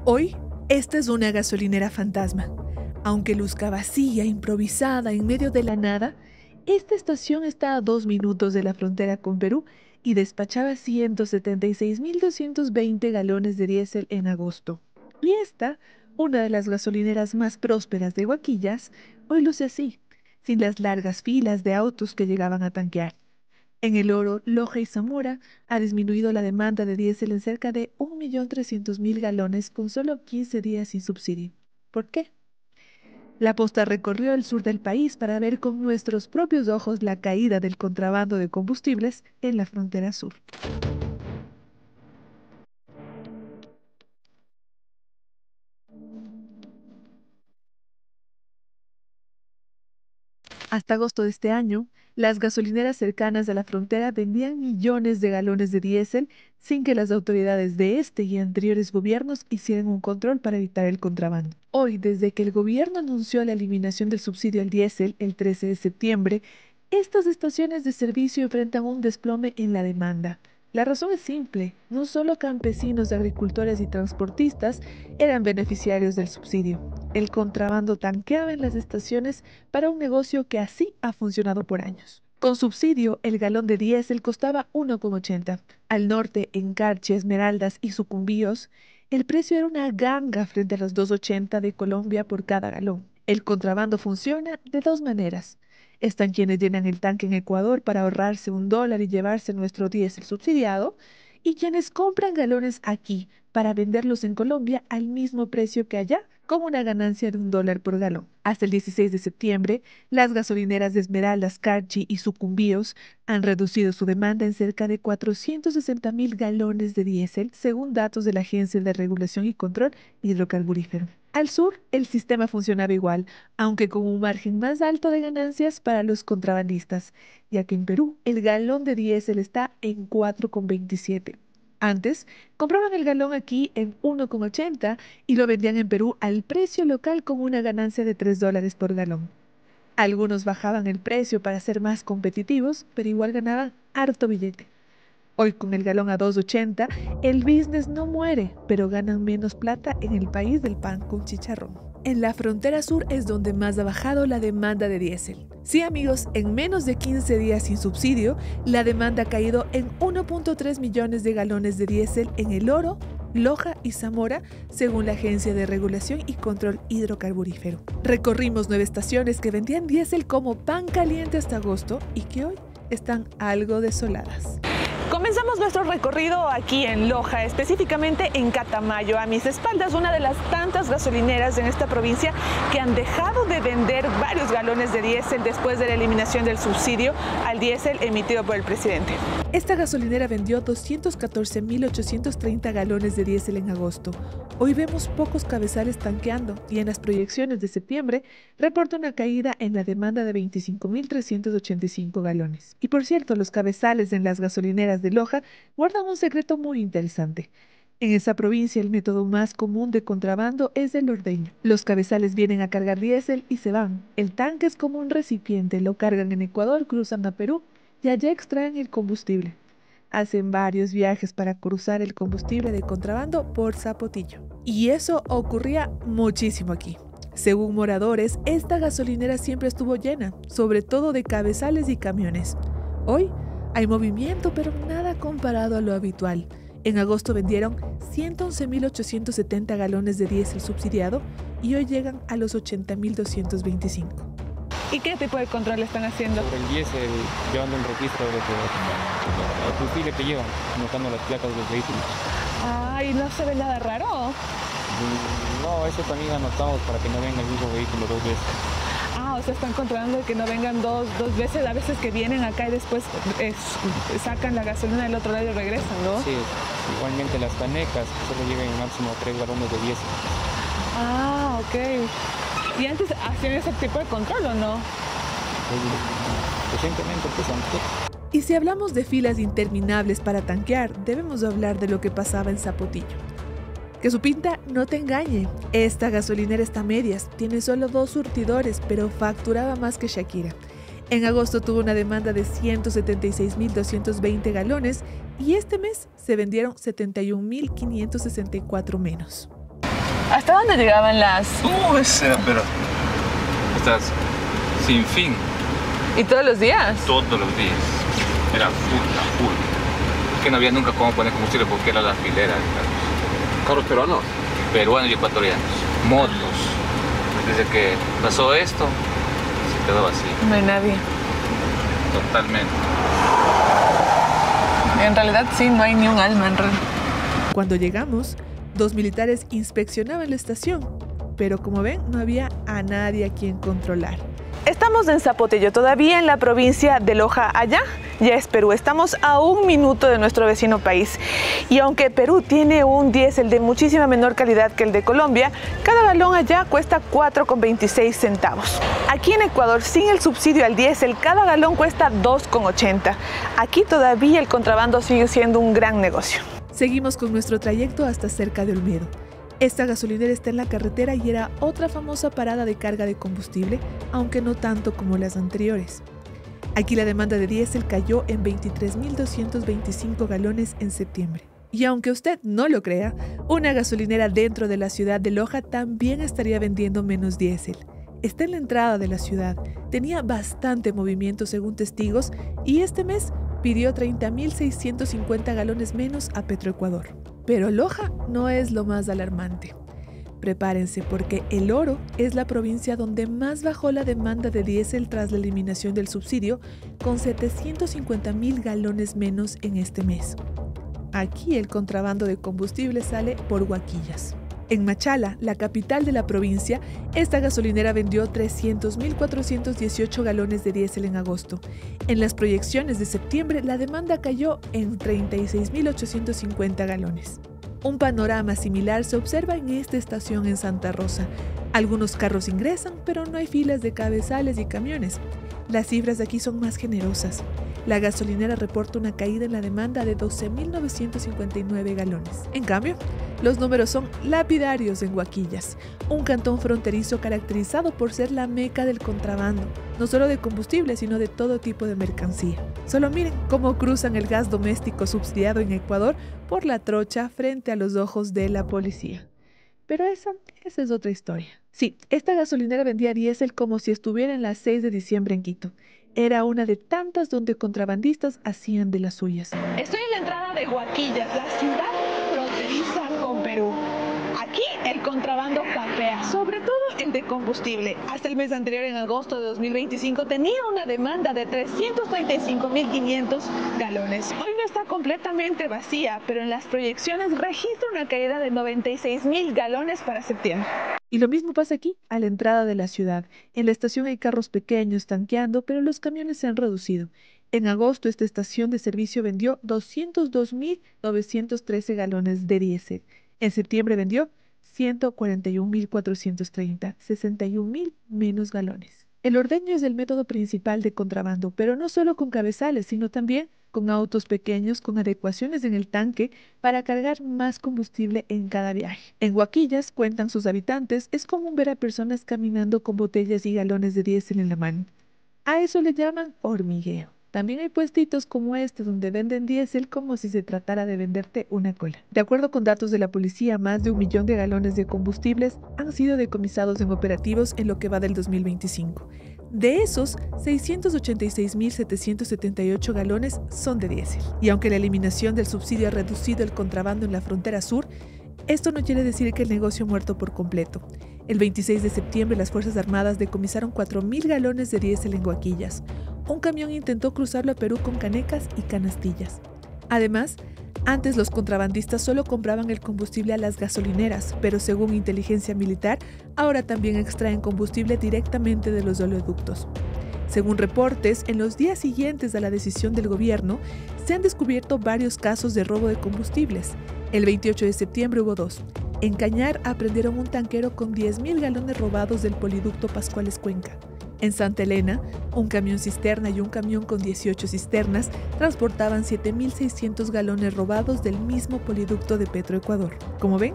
Hoy, esta es una gasolinera fantasma. Aunque luzca vacía, improvisada, en medio de la nada, esta estación está a 2 minutos de la frontera con Perú y despachaba 176.220 galones de diésel en agosto. Y esta, una de las gasolineras más prósperas de Huaquillas, hoy luce así, sin las largas filas de autos que llegaban a tanquear. En El Oro, Loja y Zamora ha disminuido la demanda de diésel en cerca de 1.300.000 galones con solo 15 días sin subsidio. ¿Por qué? La Posta recorrió el sur del país para ver con nuestros propios ojos la caída del contrabando de combustibles en la frontera sur. Hasta agosto de este año, las gasolineras cercanas a la frontera vendían millones de galones de diésel sin que las autoridades de este y anteriores gobiernos hicieran un control para evitar el contrabando. Hoy, desde que el gobierno anunció la eliminación del subsidio al diésel el 13 de septiembre, estas estaciones de servicio enfrentan un desplome en la demanda. La razón es simple, no solo campesinos, agricultores y transportistas eran beneficiarios del subsidio. El contrabando tanqueaba en las estaciones para un negocio que así ha funcionado por años. Con subsidio, el galón de diésel costaba 1,80. Al norte, en Carchi, Esmeraldas y Sucumbíos, el precio era una ganga frente a los 2,80 de Colombia por cada galón. El contrabando funciona de dos maneras. Están quienes llenan el tanque en Ecuador para ahorrarse $1 y llevarse nuestro diésel subsidiado, y quienes compran galones aquí para venderlos en Colombia al mismo precio que allá, con una ganancia de $1 por galón. Hasta el 16 de septiembre, las gasolineras de Esmeraldas, Carchi y Sucumbíos han reducido su demanda en cerca de 460.000 galones de diésel, según datos de la Agencia de Regulación y Control Hidrocarburífero. Al sur, el sistema funcionaba igual, aunque con un margen más alto de ganancias para los contrabandistas, ya que en Perú el galón de diésel está en 4,27. Antes, compraban el galón aquí en 1,80 y lo vendían en Perú al precio local con una ganancia de $3 por galón. Algunos bajaban el precio para ser más competitivos, pero igual ganaban harto billete. Hoy con el galón a 2,80, el business no muere, pero ganan menos plata en el país del pan con chicharrón. En la frontera sur es donde más ha bajado la demanda de diésel. Sí, amigos, en menos de 15 días sin subsidio, la demanda ha caído en 1,3 millones de galones de diésel en El Oro, Loja y Zamora, según la Agencia de Regulación y Control Hidrocarburífero. Recorrimos 9 estaciones que vendían diésel como pan caliente hasta agosto y que hoy están algo desoladas. Comenzamos nuestro recorrido aquí en Loja, específicamente en Catamayo. A mis espaldas, una de las tantas gasolineras en esta provincia que han dejado de vender varios galones de diésel después de la eliminación del subsidio al diésel emitido por el presidente. Esta gasolinera vendió 214.830 galones de diésel en agosto. Hoy vemos pocos cabezales tanqueando y en las proyecciones de septiembre reporta una caída en la demanda de 25.385 galones. Y por cierto, los cabezales en las gasolineras de Loja guardan un secreto muy interesante. En esa provincia el método más común de contrabando es el ordeño. Los cabezales vienen a cargar diésel y se van. El tanque es como un recipiente, lo cargan en Ecuador, cruzan a Perú y allá extraen el combustible. Hacen varios viajes para cruzar el combustible de contrabando por Zapotillo. Y eso ocurría muchísimo aquí. Según moradores, esta gasolinera siempre estuvo llena, sobre todo de cabezales y camiones. Hoy hay movimiento, pero nada comparado a lo habitual. En agosto vendieron 111.870 galones de diésel subsidiado y hoy llegan a los 80.225. ¿Y qué tipo de control están haciendo? Sobre el diésel, llevando un registro de el combustible que llevan, notando las placas de los vehículos. Ay, ¿no se ve nada raro? No, eso también anotamos para que no venga el mismo vehículo 2 veces. O sea, están controlando que no vengan dos veces, a veces que vienen acá y después sacan la gasolina del otro lado y regresan, ¿no? Sí, igualmente las canecas solo lleven máximo 3 galones de diésel. Ok. ¿Y antes hacían ese tipo de control o no? Recientemente empezaron. Y si hablamos de filas interminables para tanquear, debemos hablar de lo que pasaba en Zapotillo. Que su pinta no te engañe, esta gasolinera está a medias, tiene solo 2 surtidores, pero facturaba más que Shakira. En agosto tuvo una demanda de 176.220 galones y este mes se vendieron 71.564 menos. ¿Hasta dónde llegaban las...? Pero estás sin fin. ¿Y todos los días? Todos los días. Era full. Es que no había nunca cómo poner combustible porque era la filera de carros. ¿Carros peruanos? Peruanos y ecuatorianos. Motos. Desde que pasó esto, se quedó vacío. No hay nadie. Totalmente. En realidad sí, no hay ni un alma en realidad. Cuando llegamos, 2 militares inspeccionaban la estación, pero como ven, no había a nadie a quien controlar. Estamos en Zapotillo, todavía en la provincia de Loja. Allá ya es Perú. Estamos a 1 minuto de nuestro vecino país. Y aunque Perú tiene un diésel de muchísima menor calidad que el de Colombia, cada galón allá cuesta 4,26 centavos. Aquí en Ecuador, sin el subsidio al diésel, cada galón cuesta 2,80. Aquí todavía el contrabando sigue siendo un gran negocio. Seguimos con nuestro trayecto hasta cerca de Olmedo. Esta gasolinera está en la carretera y era otra famosa parada de carga de combustible, aunque no tanto como las anteriores. Aquí la demanda de diésel cayó en 23.225 galones en septiembre. Y aunque usted no lo crea, una gasolinera dentro de la ciudad de Loja también estaría vendiendo menos diésel. Está en la entrada de la ciudad, tenía bastante movimiento según testigos y este mes pidió 30.650 galones menos a Petroecuador. Pero Loja no es lo más alarmante. Prepárense porque El Oro es la provincia donde más bajó la demanda de diésel tras la eliminación del subsidio, con 750.000 galones menos en este mes. Aquí el contrabando de combustible sale por Huaquillas. En Machala, la capital de la provincia, esta gasolinera vendió 300.418 galones de diésel en agosto. En las proyecciones de septiembre, la demanda cayó en 36.850 galones. Un panorama similar se observa en esta estación en Santa Rosa. Algunos carros ingresan, pero no hay filas de cabezales y camiones. Las cifras de aquí son más generosas. La gasolinera reporta una caída en la demanda de 12.959 galones. En cambio, los números son lapidarios en Huaquillas, un cantón fronterizo caracterizado por ser la meca del contrabando, no solo de combustible, sino de todo tipo de mercancía. Solo miren cómo cruzan el gas doméstico subsidiado en Ecuador por la trocha frente a los ojos de la policía. Pero esa es otra historia. Sí, esta gasolinera vendía diésel como si estuviera en la 6 de diciembre en Quito. Era una de tantas donde contrabandistas hacían de las suyas. Estoy en la entrada de Huaquillas, la ciudad fronteriza con Perú. Aquí el contrabando capea, sobre todo el de combustible. Hasta el mes anterior, en agosto de 2025, tenía una demanda de 335.500 galones. Hoy no está completamente vacía, pero en las proyecciones registra una caída de 96.000 galones para septiembre. Y lo mismo pasa aquí, a la entrada de la ciudad. En la estación hay carros pequeños tanqueando, pero los camiones se han reducido. En agosto, esta estación de servicio vendió 202.913 galones de diésel. En septiembre vendió 141.430, 61.000 menos galones. El ordeño es el método principal de contrabando, pero no solo con cabezales, sino también con autos pequeños con adecuaciones en el tanque para cargar más combustible en cada viaje. En Huaquillas, cuentan sus habitantes, es común ver a personas caminando con botellas y galones de diésel en la mano. A eso le llaman hormigueo. También hay puestitos como este donde venden diésel como si se tratara de venderte una cola. De acuerdo con datos de la policía, más de 1 millón de galones de combustibles han sido decomisados en operativos en lo que va del 2025. De esos, 686.778 galones son de diésel. Y aunque la eliminación del subsidio ha reducido el contrabando en la frontera sur, esto no quiere decir que el negocio ha muerto por completo. El 26 de septiembre, las Fuerzas Armadas decomisaron 4.000 galones de diésel en Huaquillas. Un camión intentó cruzarlo a Perú con canecas y canastillas. Además, antes los contrabandistas solo compraban el combustible a las gasolineras, pero según inteligencia militar, ahora también extraen combustible directamente de los oleoductos. Según reportes, en los días siguientes a la decisión del gobierno, se han descubierto varios casos de robo de combustibles. El 28 de septiembre hubo 2. En Cañar aprendieron un tanquero con 10.000 galones robados del poliducto Pascuales Cuenca. En Santa Elena, un camión cisterna y un camión con 18 cisternas transportaban 7.600 galones robados del mismo poliducto de Petroecuador. Como ven,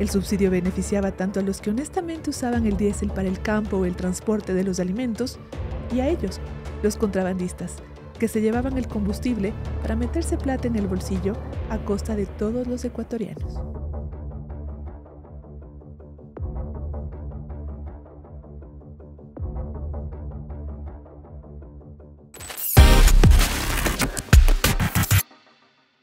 el subsidio beneficiaba tanto a los que honestamente usaban el diésel para el campo o el transporte de los alimentos, y a ellos, los contrabandistas, que se llevaban el combustible para meterse plata en el bolsillo a costa de todos los ecuatorianos.